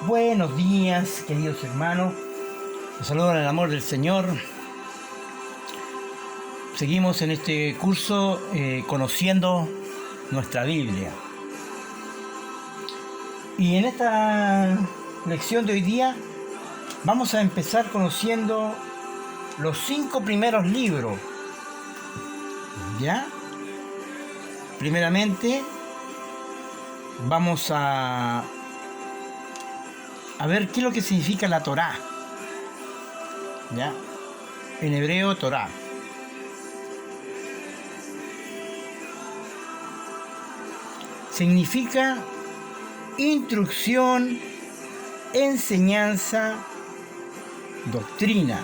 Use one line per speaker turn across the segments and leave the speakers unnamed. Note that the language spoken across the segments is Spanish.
Buenos días, queridos hermanos. Los saludo en el amor del Señor. Seguimos en este curso conociendo nuestra Biblia. Y en esta lección de hoy día vamos a empezar conociendo los 5 primeros libros. ¿Ya? Primeramente vamos a ver qué es lo que significa la Torá. ¿Ya? En hebreo, Torá. Significa instrucción, enseñanza, doctrina.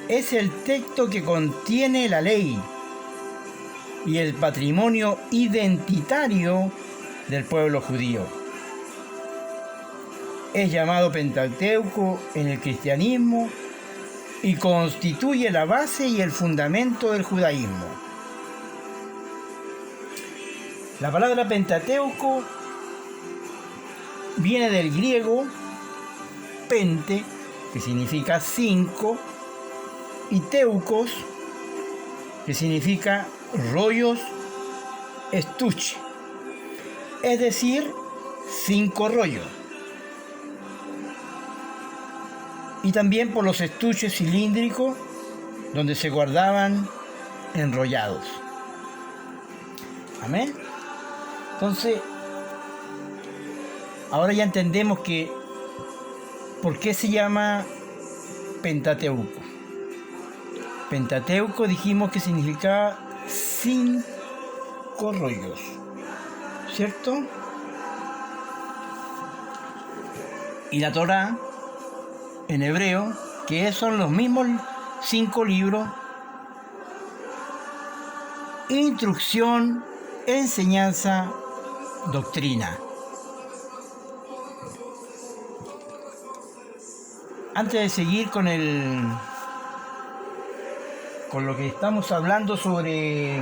Es el texto que contiene la ley y el patrimonio identitario del pueblo judío. Es llamado Pentateuco en el cristianismo y constituye la base y el fundamento del judaísmo. La palabra Pentateuco viene del griego pente, que significa 5, y teucos, que significa rollos, estuche, es decir, 5 rollos. Y también por los estuches cilíndricos donde se guardaban enrollados. Amén. Entonces, ahora ya entendemos que por qué se llama Pentateuco. Pentateuco dijimos que significaba 5 rollos, ¿cierto? Y la Torá en hebreo, que son los mismos 5 libros: instrucción, enseñanza, doctrina. Antes de seguir con lo que estamos hablando sobre,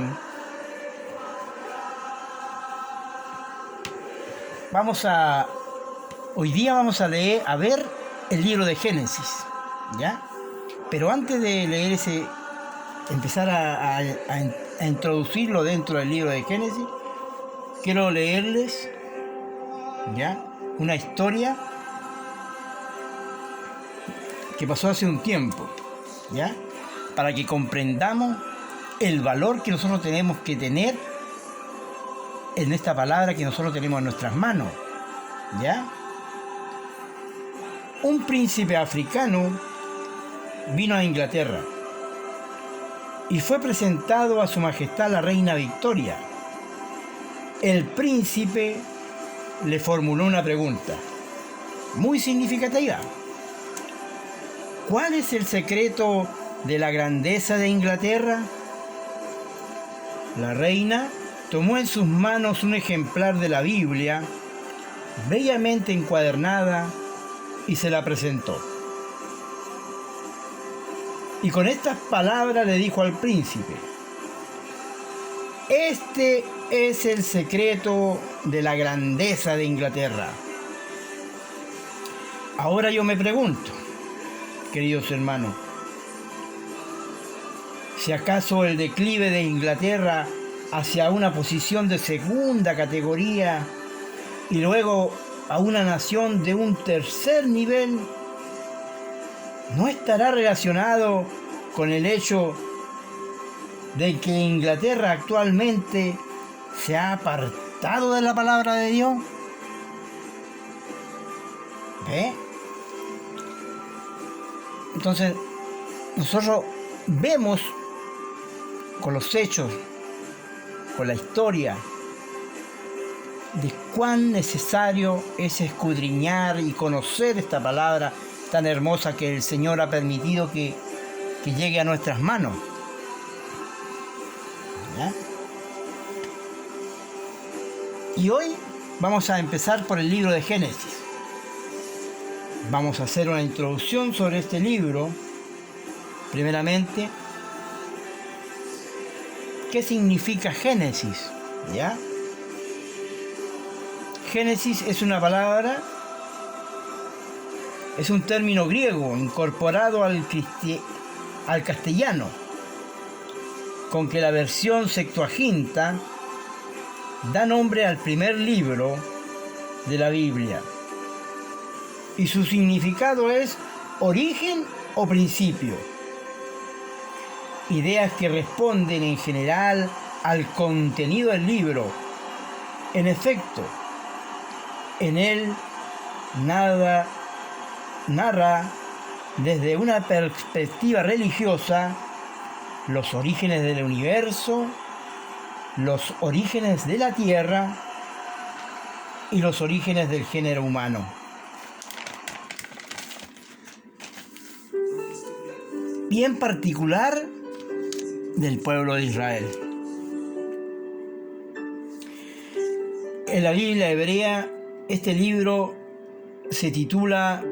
hoy día vamos a ver el libro de Génesis, ¿ya? Pero antes de leer empezar a introducirlo dentro del libro de Génesis, quiero leerles, ¿ya?, una historia que pasó hace un tiempo, ¿ya?, para que comprendamos el valor que nosotros tenemos que tener en esta palabra que nosotros tenemos en nuestras manos, ¿ya? Un príncipe africano vino a Inglaterra y fue presentado a su majestad la reina Victoria. El príncipe le formuló una pregunta muy significativa. ¿Cuál es el secreto de la grandeza de Inglaterra? La reina tomó en sus manos un ejemplar de la Biblia, bellamente encuadernada, y se la presentó. Y con estas palabras le dijo al príncipe: este es el secreto de la grandeza de Inglaterra. Ahora yo me pregunto, queridos hermanos, si acaso el declive de Inglaterra hacia una posición de segunda categoría y luego a una nación de un tercer nivel no estará relacionado con el hecho de que Inglaterra actualmente se ha apartado de la palabra de Dios. ¿Ve? Entonces, nosotros vemos con los hechos, con la historia, de cuán necesario es escudriñar y conocer esta palabra tan hermosa que el Señor ha permitido que llegue a nuestras manos. ¿Ya? Y hoy vamos a empezar por el libro de Génesis. Vamos a hacer una introducción sobre este libro. Primeramente, ¿qué significa Génesis? ¿Ya? Génesis es una palabra Es un término griego incorporado al castellano, con que la versión Septuaginta da nombre al primer libro de la Biblia. Y su significado es origen o principio. Ideas que responden en general al contenido del libro. En efecto, en él narra desde una perspectiva religiosa los orígenes del universo, los orígenes de la tierra y los orígenes del género humano. Y en particular del pueblo de Israel. En la Biblia hebrea, este libro se titula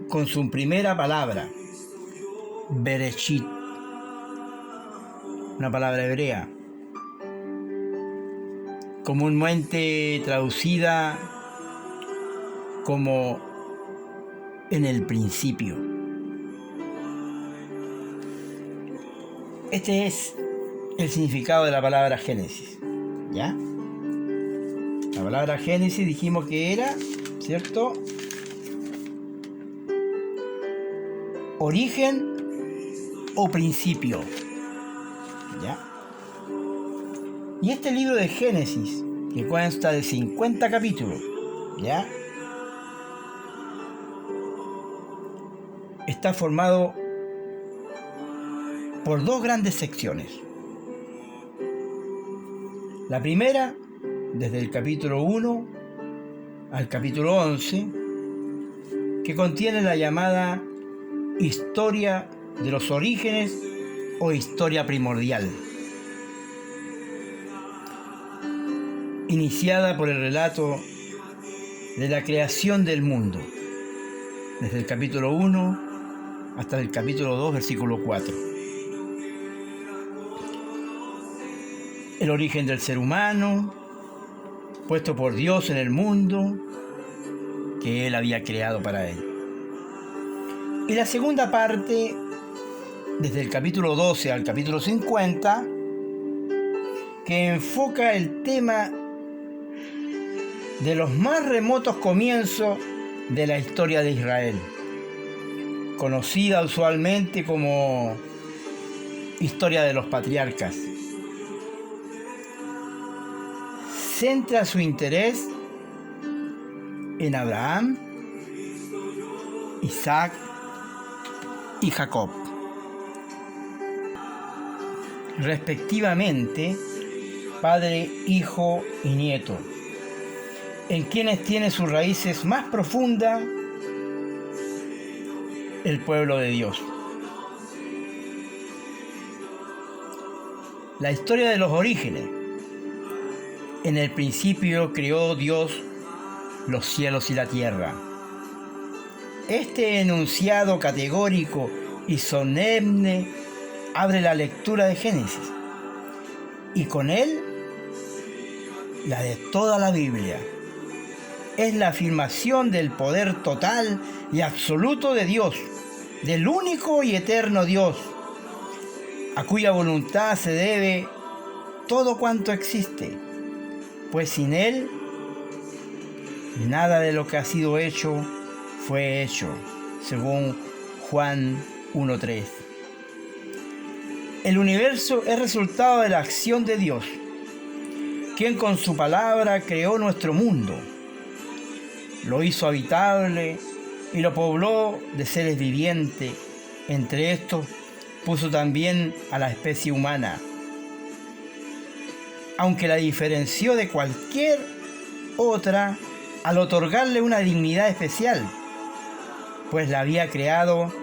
con su primera palabra, Bereshit, una palabra hebrea, comúnmente traducida como en el principio. Este es el significado de la palabra Génesis, ¿ya? La palabra Génesis dijimos que era, ¿cierto?, origen o principio, ¿ya? Y este libro de Génesis, que consta de 50 capítulos, ¿ya?, está formado por dos grandes secciones. La primera, desde el capítulo 1 al capítulo 11, que contiene la llamada historia de los orígenes o historia primordial, iniciada por el relato de la creación del mundo, desde el capítulo 1 hasta el capítulo 2, versículo 4. El origen del ser humano, puesto por Dios en el mundo que Él había creado para Él. Y la segunda parte, desde el capítulo 12 al capítulo 50, que enfoca el tema de los más remotos comienzos de la historia de Israel, conocida usualmente como historia de los patriarcas. Centra su interés en Abraham, Isaac y Jacob, respectivamente padre, hijo y nieto, en quienes tiene sus raíces más profundas el pueblo de Dios. La historia de los orígenes. En el principio creó Dios los cielos y la tierra. Este enunciado categórico y solemne abre la lectura de Génesis y con él la de toda la Biblia. Es la afirmación del poder total y absoluto de Dios, del único y eterno Dios, a cuya voluntad se debe todo cuanto existe, pues sin Él nada de lo que ha sido hecho fue hecho, según Juan 1:3. El universo es resultado de la acción de Dios, quien con su palabra creó nuestro mundo, lo hizo habitable y lo pobló de seres vivientes. Entre estos puso también a la especie humana, aunque la diferenció de cualquier otra al otorgarle una dignidad especial, pues la había creado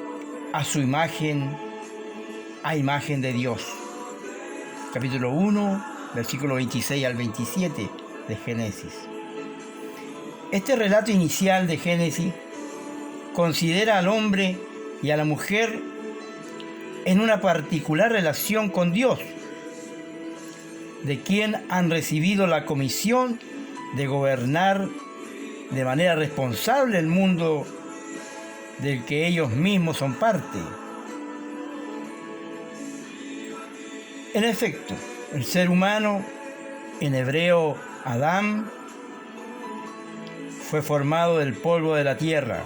a su imagen, a imagen de Dios. Capítulo 1, versículo 26 al 27 de Génesis. Este relato inicial de Génesis considera al hombre y a la mujer en una particular relación con Dios, de quien han recibido la comisión de gobernar de manera responsable el mundo del que ellos mismos son parte. En efecto, el ser humano, en hebreo Adán, fue formado del polvo de la tierra.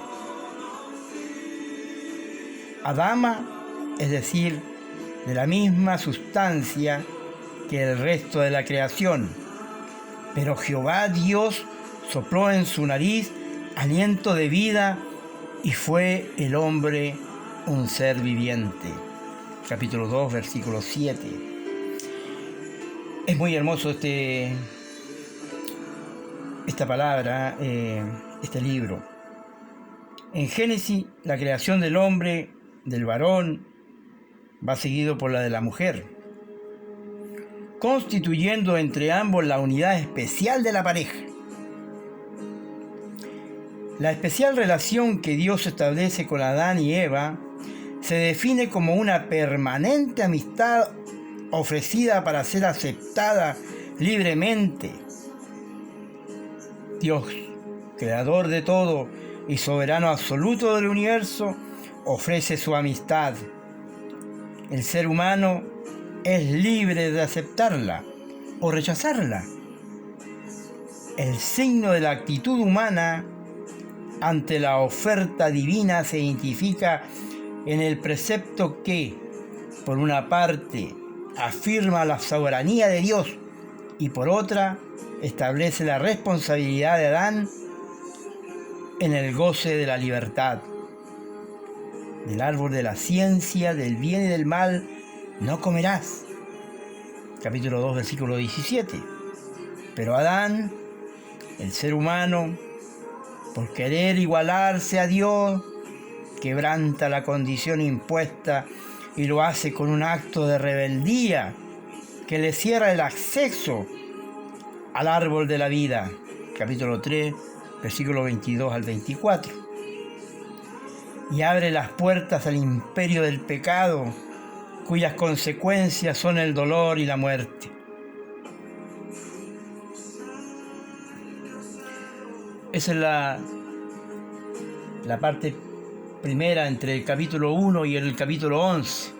Adama, es decir, de la misma sustancia que el resto de la creación. Pero Jehová Dios sopló en su nariz aliento de vida y fue el hombre un ser viviente. Capítulo 2, versículo 7. Es muy hermoso esta palabra, este libro. En Génesis, la creación del hombre, del varón, va seguido por la de la mujer, constituyendo entre ambos la unidad especial de la pareja. La especial relación que Dios establece con Adán y Eva se define como una permanente amistad ofrecida para ser aceptada libremente. Dios, creador de todo y soberano absoluto del universo, ofrece su amistad. El ser humano es libre de aceptarla o rechazarla. El signo de la actitud humana ante la oferta divina se identifica en el precepto que, por una parte, afirma la soberanía de Dios y por otra, establece la responsabilidad de Adán en el goce de la libertad. Del árbol de la ciencia, del bien y del mal, no comerás. Capítulo 2, versículo 17. Pero Adán, el ser humano, por querer igualarse a Dios, quebranta la condición impuesta y lo hace con un acto de rebeldía que le cierra el acceso al árbol de la vida. Capítulo 3, versículo 22 al 24. Y abre las puertas al imperio del pecado, cuyas consecuencias son el dolor y la muerte. Esa es la parte primera entre el capítulo 1 y el capítulo 11.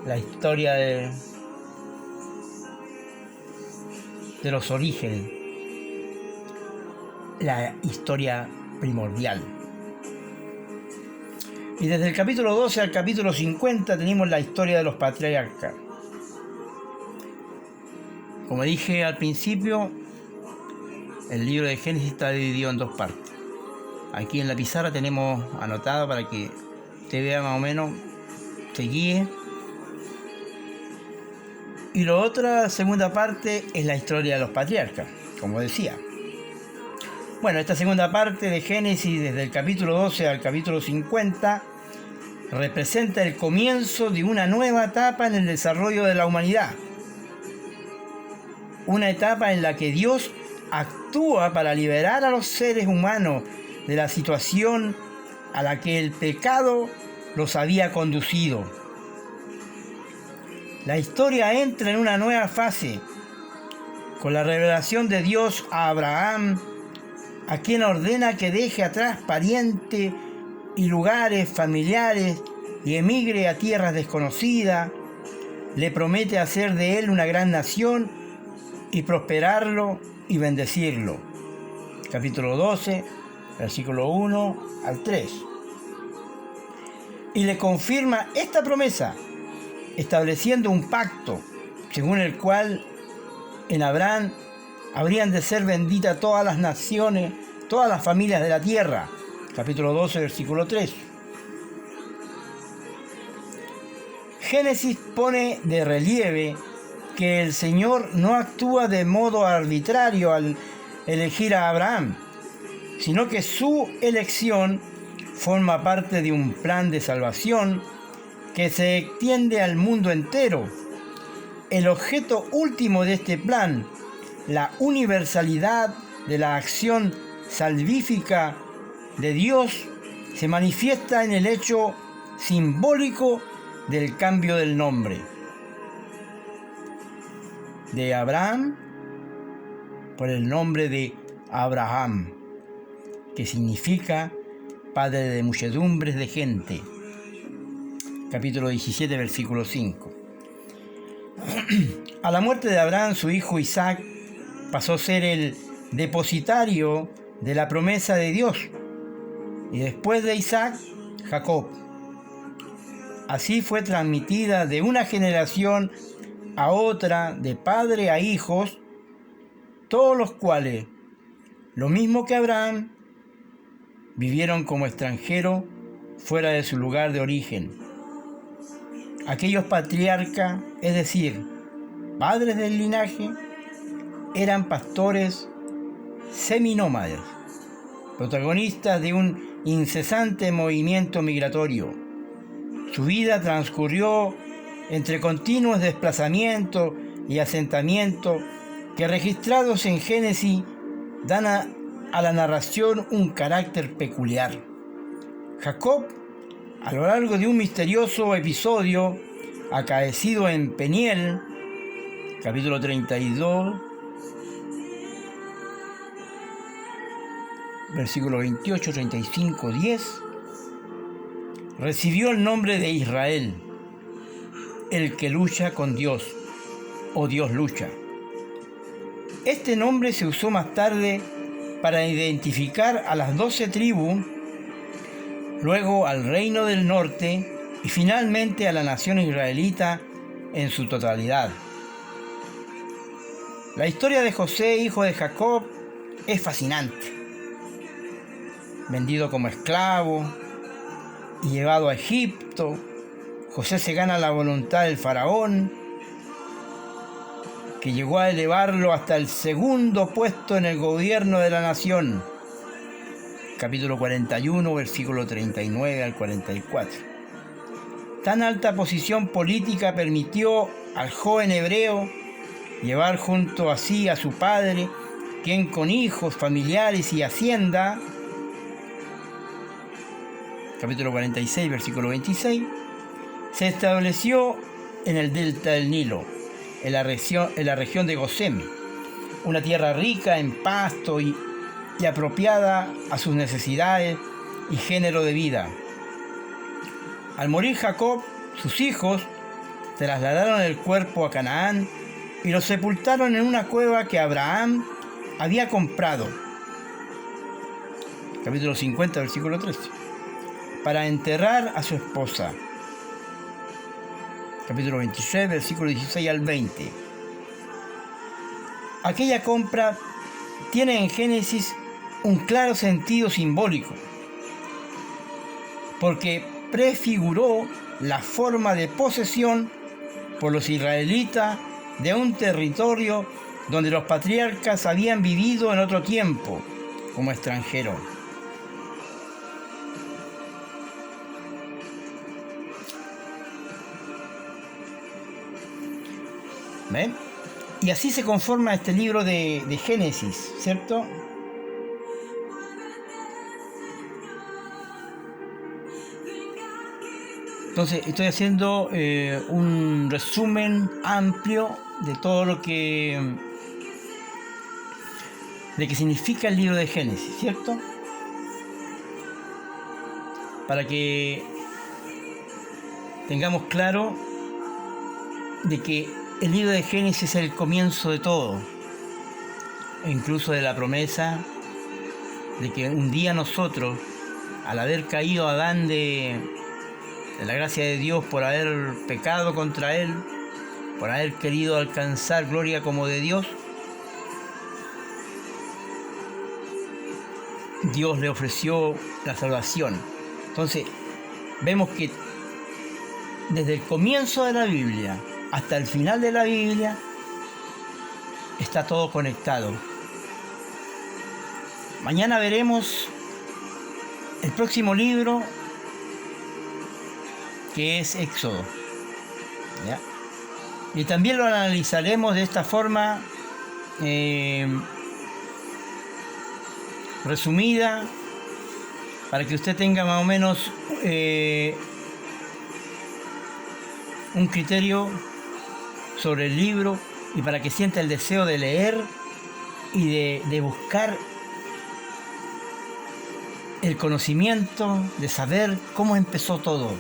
La historia de los orígenes, la historia primordial. Y desde el capítulo 12 al capítulo 50 tenemos la historia de los patriarcas. Como dije al principio, el libro de Génesis está dividido en dos partes. Aquí en la pizarra tenemos anotado para que usted vea más o menos, se guíe. Y la otra segunda parte es la historia de los patriarcas, como decía. Bueno, esta segunda parte de Génesis, desde el capítulo 12 al capítulo 50, representa el comienzo de una nueva etapa en el desarrollo de la humanidad. Una etapa en la que Dios actúa para liberar a los seres humanos de la situación a la que el pecado los había conducido. La historia entra en una nueva fase con la revelación de Dios a Abraham, a quien ordena que deje atrás parientes y lugares familiares y emigre a tierras desconocidas. Le promete hacer de él una gran nación y prosperarlo y bendecirlo. Capítulo 12, versículo 1 al 3. Y le confirma esta promesa, estableciendo un pacto, según el cual en Abraham habrían de ser benditas todas las naciones, todas las familias de la tierra. Capítulo 12, versículo 3. Génesis pone de relieve que el Señor no actúa de modo arbitrario al elegir a Abraham, sino que su elección forma parte de un plan de salvación que se extiende al mundo entero. El objeto último de este plan, la universalidad de la acción salvífica de Dios, se manifiesta en el hecho simbólico del cambio del nombre de Abraham por el nombre de Abraham, que significa padre de muchedumbres de gente. Capítulo 17, versículo 5. A la muerte de Abraham, su hijo Isaac pasó a ser el depositario de la promesa de Dios. Y después de Isaac, Jacob. Así fue transmitida de una generación a otra, de padre a hijos, todos los cuales, lo mismo que Abraham, vivieron como extranjeros fuera de su lugar de origen. Aquellos patriarcas, es decir, padres del linaje, eran pastores seminómades, protagonistas de un incesante movimiento migratorio. Su vida transcurrió entre continuos desplazamientos y asentamientos que, registrados en Génesis, dan a la narración un carácter peculiar. Jacob, a lo largo de un misterioso episodio acaecido en Peniel, capítulo 32, versículo 28, 35, 10, recibió el nombre de Israel, el que lucha con Dios, o Dios lucha. Este nombre se usó más tarde para identificar a las 12 tribus, luego al reino del norte y finalmente a la nación israelita en su totalidad. La historia de José, hijo de Jacob, es fascinante. Vendido como esclavo y llevado a Egipto, José se gana la voluntad del faraón, que llegó a elevarlo hasta el segundo puesto en el gobierno de la nación. Capítulo 41, versículo 39 al 44. Tan alta posición política permitió al joven hebreo llevar junto a sí a su padre, quien con hijos, familiares y hacienda, capítulo 46, versículo 26, se estableció en el delta del Nilo, en la región de Gosén, una tierra rica en pasto y apropiada a sus necesidades y género de vida. Al morir Jacob, sus hijos trasladaron el cuerpo a Canaán y lo sepultaron en una cueva que Abraham había comprado. Capítulo 50, versículo 13. Para enterrar a su esposa. Capítulo 26, versículo 16 al 20. Aquella compra tiene en Génesis un claro sentido simbólico, porque prefiguró la forma de posesión por los israelitas de un territorio donde los patriarcas habían vivido en otro tiempo como extranjeros. ¿Ven? Y así se conforma este libro de Génesis, ¿cierto? Entonces estoy haciendo un resumen amplio de todo lo que significa el libro de Génesis, ¿cierto? Para que tengamos claro de que el libro de Génesis es el comienzo de todo, e incluso de la promesa de que un día nosotros, al haber caído Adán de la gracia de Dios por haber pecado contra Él, por haber querido alcanzar gloria como de Dios, Dios le ofreció la salvación. Entonces, vemos que desde el comienzo de la Biblia hasta el final de la Biblia está todo conectado. Mañana veremos el próximo libro, que es Éxodo, ¿ya? Y también lo analizaremos de esta forma resumida, para que usted tenga más o menos un criterio sobre el libro y para que sienta el deseo de leer y de buscar el conocimiento de saber cómo empezó todo.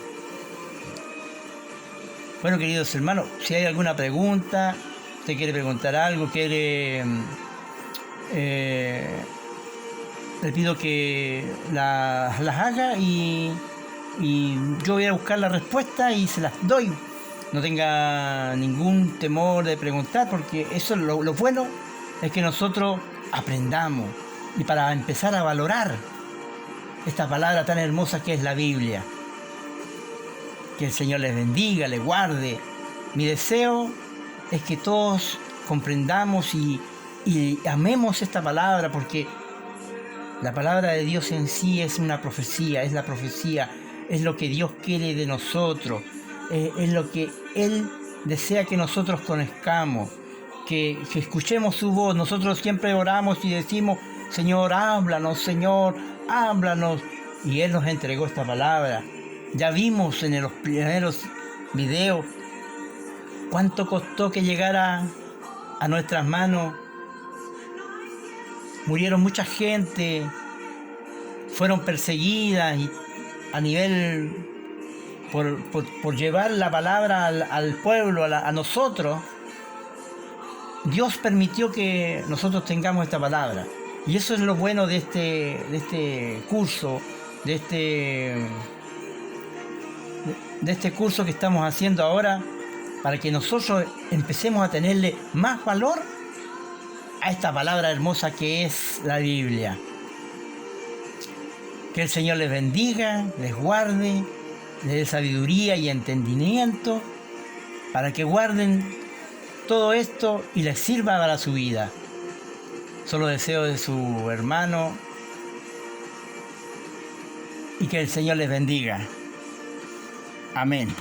Bueno, queridos hermanos, si hay alguna pregunta, usted quiere preguntar algo, quiere... le pido que las haga y yo voy a buscar la respuesta y se las doy. No tenga ningún temor de preguntar, porque eso es lo bueno, es que nosotros aprendamos y para empezar a valorar esta palabra tan hermosa que es la Biblia. Que el Señor les bendiga, les guarde. Mi deseo es que todos comprendamos y amemos esta palabra, porque la palabra de Dios en sí es una profecía, es la profecía, es lo que Dios quiere de nosotros, es lo que Él desea que nosotros conozcamos, que escuchemos su voz. Nosotros siempre oramos y decimos, Señor, háblanos, y Él nos entregó esta palabra. Ya vimos en los primeros videos cuánto costó que llegara a nuestras manos. Murieron mucha gente, fueron perseguidas y a nivel por llevar la palabra al pueblo, a nosotros. Dios permitió que nosotros tengamos esta palabra. Y eso es lo bueno de este curso, de este curso que estamos haciendo ahora, para que nosotros empecemos a tenerle más valor a esta palabra hermosa que es la Biblia. Que el Señor les bendiga, les guarde, les dé sabiduría y entendimiento para que guarden todo esto y les sirva para su vida. Solo deseo de su hermano y que el Señor les bendiga. Amén.